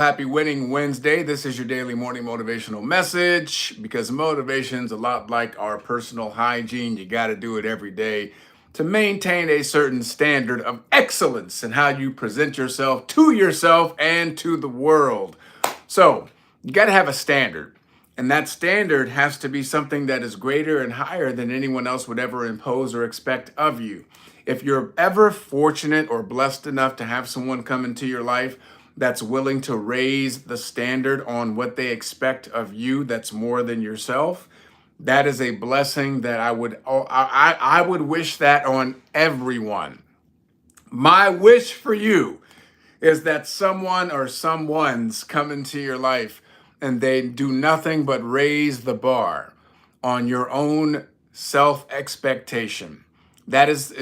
Happy Winning Wednesday. This is your daily morning motivational message because motivation's a lot like our personal hygiene. You got to do it every day to maintain a certain standard of excellence in how you present yourself and to the world. So, you got to have a standard. And that standard has to be something that is greater and higher than anyone else would ever impose or expect of you. If you're ever fortunate or blessed enough to have someone come into your life that's willing to raise the standard on what they expect of you, that's more than yourself, that is a blessing that I would wish that on everyone. My wish for you is that someone or someone's come into your life and they do nothing but raise the bar on your own self expectation. That is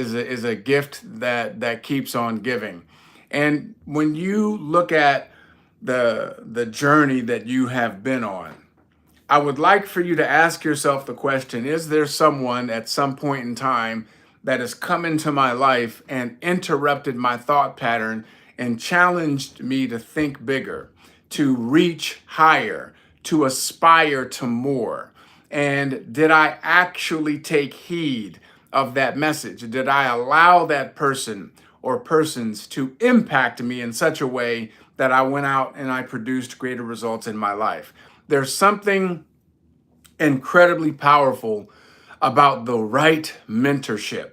a gift that keeps on giving. And when you look at the journey that you have been on, I would like for you to ask yourself the question, is there someone at some point in time that has come into my life and interrupted my thought pattern and challenged me to think bigger, to reach higher, to aspire to more? And did I actually take heed of that message? Did I allow that person or persons to impact me in such a way that I went out and I produced greater results in my life? There's something incredibly powerful about the right mentorship.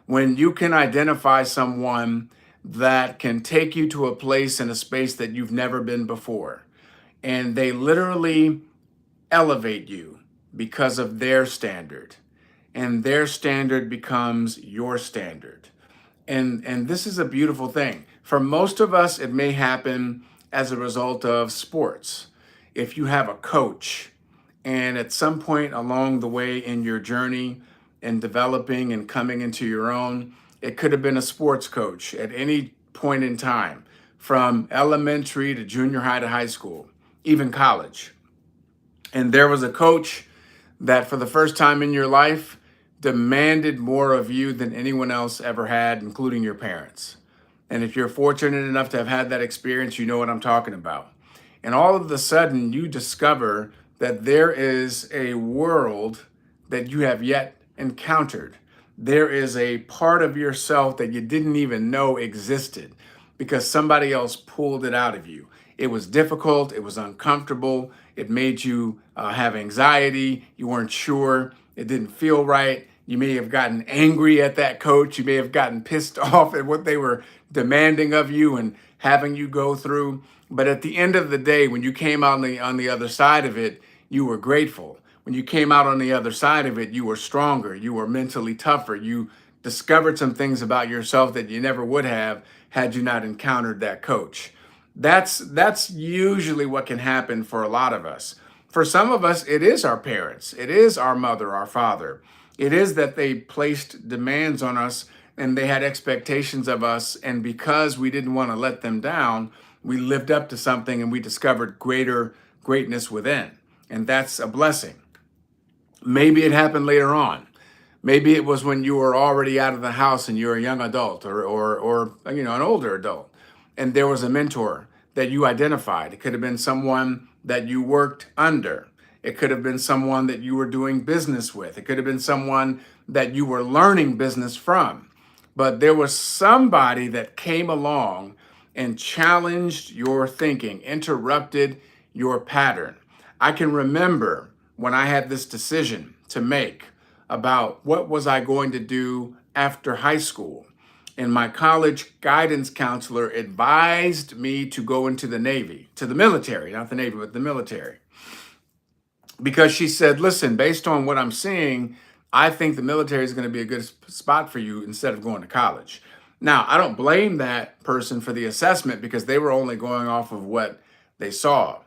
When you can identify someone that can take you to a place and a space that you've never been before, and they literally elevate you because of their standard, and their standard becomes your standard. And this is a beautiful thing. For most of us, it may happen as a result of sports. If you have a coach, and at some point along the way in your journey in developing and coming into your own, it could have been a sports coach at any point in time, from elementary to junior high to high school, even college. And there was a coach that for the first time in your life demanded more of you than anyone else ever had, including your parents. And if you're fortunate enough to have had that experience, you know what I'm talking about. And all of a sudden, you discover that there is a world that you have yet encountered. There is a part of yourself that you didn't even know existed because somebody else pulled it out of you. It was difficult, it was uncomfortable, it made you have anxiety, you weren't sure, it didn't feel right. You may have gotten angry at that coach, you may have gotten pissed off at what they were demanding of you and having you go through. But at the end of the day, when you came out on the other side of it, you were grateful. When you came out on the other side of it, you were stronger, you were mentally tougher, you discovered some things about yourself that you never would have had you not encountered that coach. That's usually what can happen for a lot of us. For some of us, it is our parents, it is our mother, our father. It is that they placed demands on us and they had expectations of us. And because we didn't want to let them down, we lived up to something and we discovered greater greatness within. And that's a blessing. Maybe it happened later on. Maybe it was when you were already out of the house and you're a young adult or an older adult. And there was a mentor that you identified. It could have been someone that you worked under. It could have been someone that you were doing business with. It could have been someone that you were learning business from. But there was somebody that came along and challenged your thinking, interrupted your pattern. I can remember when I had this decision to make about what was I going to do after high school. And my college guidance counselor advised me to go into the Navy, to the military, not the Navy, but the military. Because she said, listen, based on what I'm seeing, I think the military is going to be a good spot for you instead of going to college. Now, I don't blame that person for the assessment because they were only going off of what they saw.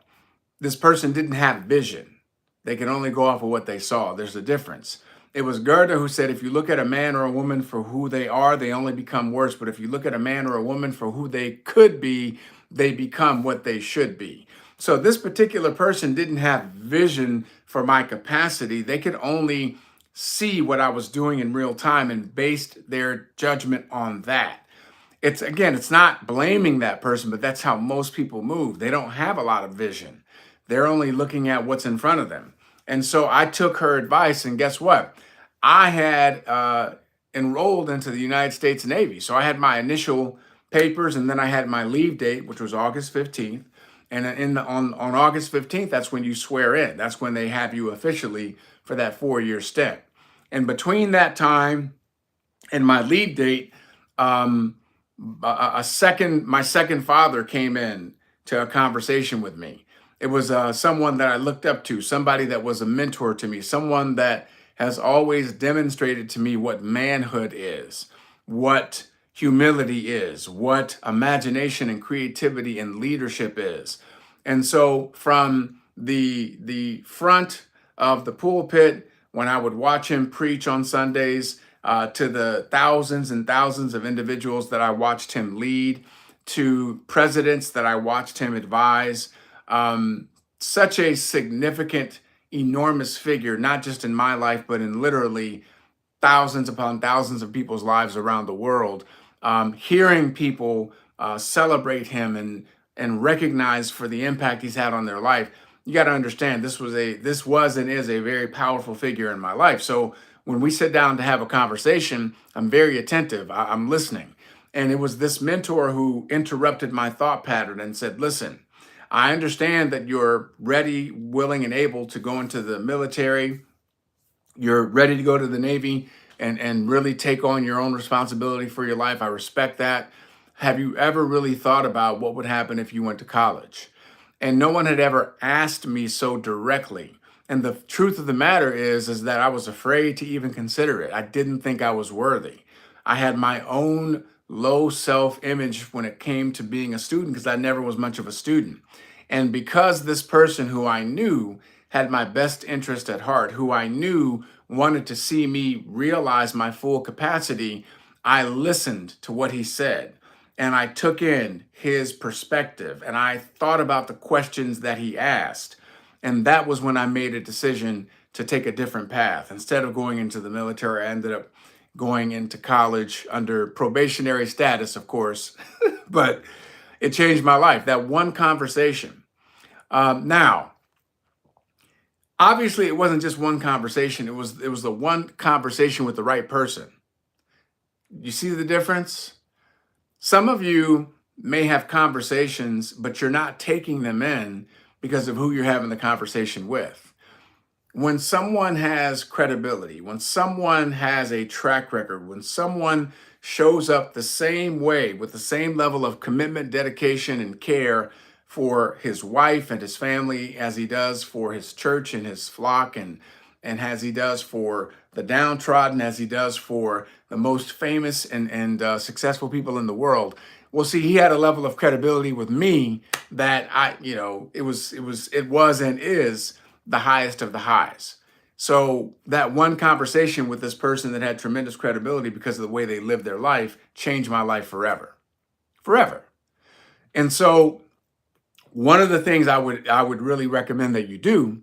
This person didn't have vision. They can only go off of what they saw. There's a difference. It was Goethe who said, if you look at a man or a woman for who they are, they only become worse. But if you look at a man or a woman for who they could be, they become what they should be. So this particular person didn't have vision for my capacity. They could only see what I was doing in real time and based their judgment on that. It's again, it's not blaming that person, but that's how most people move. They don't have a lot of vision. They're only looking at what's in front of them. And so I took her advice, and guess what? I had enrolled into the United States Navy. So I had my initial papers, and then I had my leave date, which was August 15th. And on August 15th, that's when you swear in. That's when they have you officially for that 4-year stint. And between that time and my leave date, um, my second father came in to a conversation with me. It was someone that I looked up to, somebody that was a mentor to me, someone that has always demonstrated to me what manhood is, what humility is, what imagination and creativity and leadership is. And so from the front of the pulpit, when I would watch him preach on Sundays, to the thousands and thousands of individuals that I watched him lead, to presidents that I watched him advise. Such a significant, enormous figure, not just in my life, but in literally thousands upon thousands of people's lives around the world. Hearing people celebrate him and recognize for the impact he's had on their life, you got to understand this was and is a very powerful figure in my life. So when we sit down to have a conversation, I'm very attentive. I'm listening. And it was this mentor who interrupted my thought pattern and said, listen, I understand that you're ready, willing, and able to go into the military. You're ready to go to the Navy and really take on your own responsibility for your life. I respect that. Have you ever really thought about what would happen if you went to college? And no one had ever asked me so directly. And the truth of the matter is that I was afraid to even consider it. I didn't think I was worthy. I had my own low self-image when it came to being a student because I never was much of a student. And because this person who I knew had my best interest at heart, who I knew wanted to see me realize my full capacity, I listened to what he said and I took in his perspective and I thought about the questions that he asked. And that was when I made a decision to take a different path. Instead of going into the military, I ended up going into college under probationary status, of course, but it changed my life. That one conversation. Now, obviously, it wasn't just one conversation. It was the one conversation with the right person. You see the difference? Some of you may have conversations, but you're not taking them in because of who you're having the conversation with. When someone has credibility, when someone has a track record, when someone shows up the same way with the same level of commitment, dedication, and care for his wife and his family as he does for his church and his flock, and as he does for the downtrodden, as he does for the most famous and successful people in the world. Well, see, he had a level of credibility with me that it was and is the highest of the highs. So that one conversation with this person that had tremendous credibility because of the way they lived their life changed my life forever, forever. And so one of the things I would really recommend that you do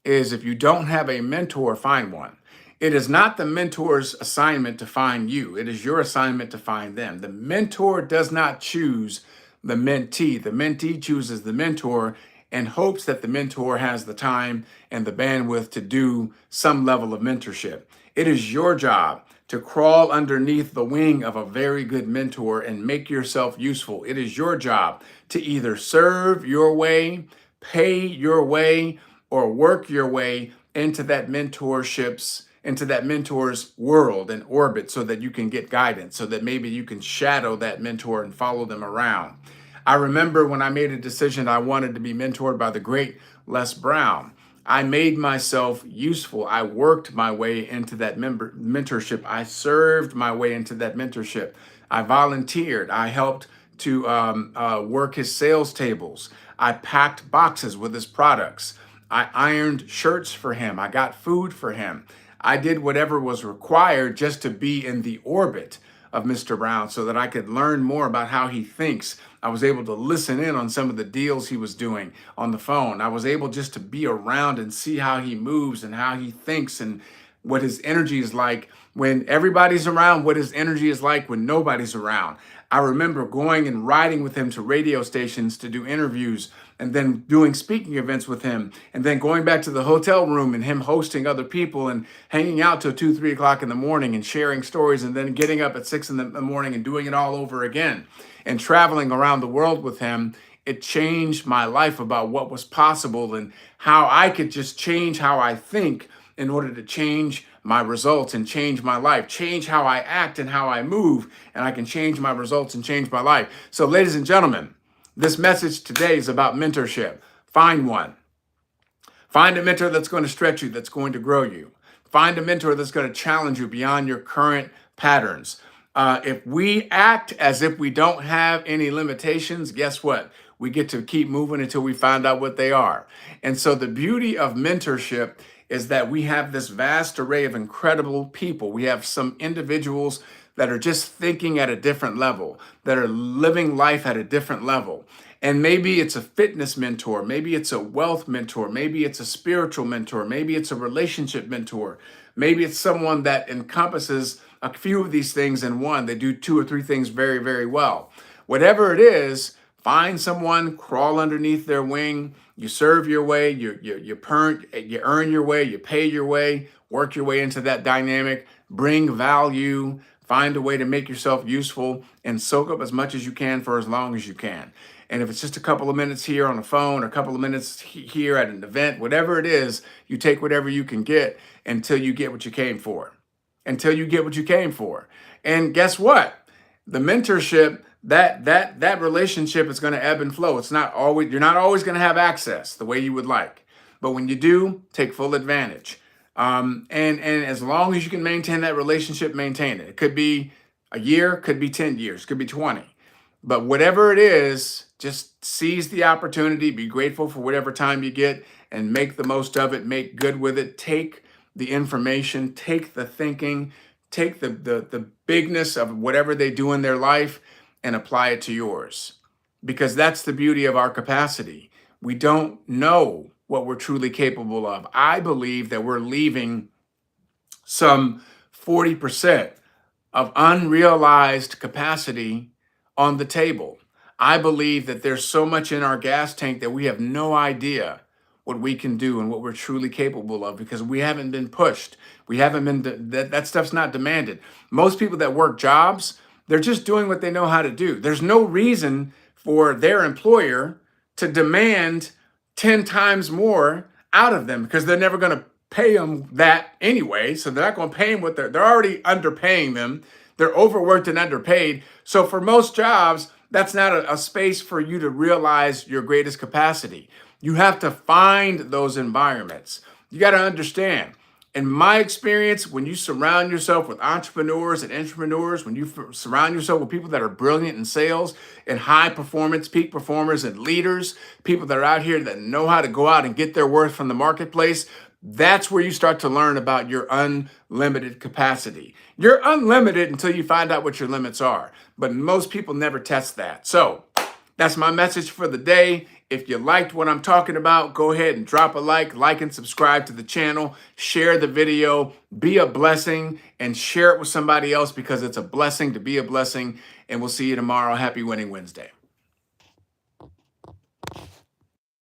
is, if you don't have a mentor, find one. It is not the mentor's assignment to find you. It is your assignment to find them. The mentor does not choose the mentee. The mentee chooses the mentor and hopes that the mentor has the time and the bandwidth to do some level of mentorship. It is your job to crawl underneath the wing of a very good mentor and make yourself useful. It is your job to either serve your way, pay your way, or work your way into that mentor's world and orbit so that you can get guidance, so that maybe you can shadow that mentor and follow them around. I remember when I made a decision I wanted to be mentored by the great Les Brown. I made myself useful. I worked my way into that mentorship. I served my way into that mentorship. I volunteered. I helped to work his sales tables. I packed boxes with his products. I ironed shirts for him. I got food for him. I did whatever was required just to be in the orbit of Mr. Brown so that I could learn more about how he thinks. I was able to listen in on some of the deals he was doing on the phone. I was able just to be around and see how he moves and how he thinks and what his energy is like when everybody's around, what his energy is like when nobody's around. I remember going and riding with him to radio stations to do interviews, and then doing speaking events with him, and then going back to the hotel room and him hosting other people and hanging out till 2, 3 o'clock in the morning and sharing stories, and then getting up at 6 in the morning and doing it all over again and traveling around the world with him. It changed my life about what was possible and how I could just change how I think in order to change my results and change my life, change how I act and how I move, and I can change my results and change my life. So, ladies and gentlemen, this message today is about mentorship. Find one. Find a mentor that's going to stretch you, that's going to grow you. Find a mentor that's going to challenge you beyond your current patterns. If we act as if we don't have any limitations, guess what? We get to keep moving until we find out what they are. And so the beauty of mentorship is that we have this vast array of incredible people. We have some individuals that are just thinking at a different level, that are living life at a different level. And maybe it's a fitness mentor, maybe it's a wealth mentor, maybe it's a spiritual mentor, maybe it's a relationship mentor, maybe it's someone that encompasses a few of these things in one. They do 2 or 3 things very, very well. Whatever it is, find someone, crawl underneath their wing. You serve your way, you earn your way, you pay your way, work your way into that dynamic, bring value, find a way to make yourself useful, and soak up as much as you can for as long as you can. And if it's just a couple of minutes here on the phone, or a couple of minutes here at an event, whatever it is, you take whatever you can get until you get what you came for. Until you get what you came for. And guess what? The mentorship, that relationship is going to ebb and flow. It's not always, you're not always going to have access the way you would like. But when you do, take full advantage. And as long as you can maintain that relationship, maintain it. It could be a year, could be 10 years, could be 20. But whatever it is, just seize the opportunity, be grateful for whatever time you get, and make the most of it, make good with it. Take the information, take the thinking, take the bigness of whatever they do in their life and apply it to yours. Because that's the beauty of our capacity. We don't know what we're truly capable of. I believe that we're leaving some 40% of unrealized capacity on the table. I believe that there's so much in our gas tank that we have no idea what we can do and what we're truly capable of, because we haven't been pushed. We haven't been, that stuff's not demanded. Most people that work jobs, they're just doing what they know how to do. There's no reason for their employer to demand 10 times more out of them, because they're never going to pay them that anyway. So they're not going to pay them what they're already underpaying them. They're overworked and underpaid. So for most jobs, that's not a space for you to realize your greatest capacity. You have to find those environments. You got to understand, in my experience, when you surround yourself with entrepreneurs and intrapreneurs, when you surround yourself with people that are brilliant in sales and high performance, peak performers and leaders, people that are out here that know how to go out and get their worth from the marketplace, that's where you start to learn about your unlimited capacity. You're unlimited until you find out what your limits are, but most people never test that. So that's my message for the day. If you liked what I'm talking about, go ahead and drop a like and subscribe to the channel, share the video, be a blessing, and share it with somebody else, because it's a blessing to be a blessing. And we'll see you tomorrow. Happy Winning Wednesday.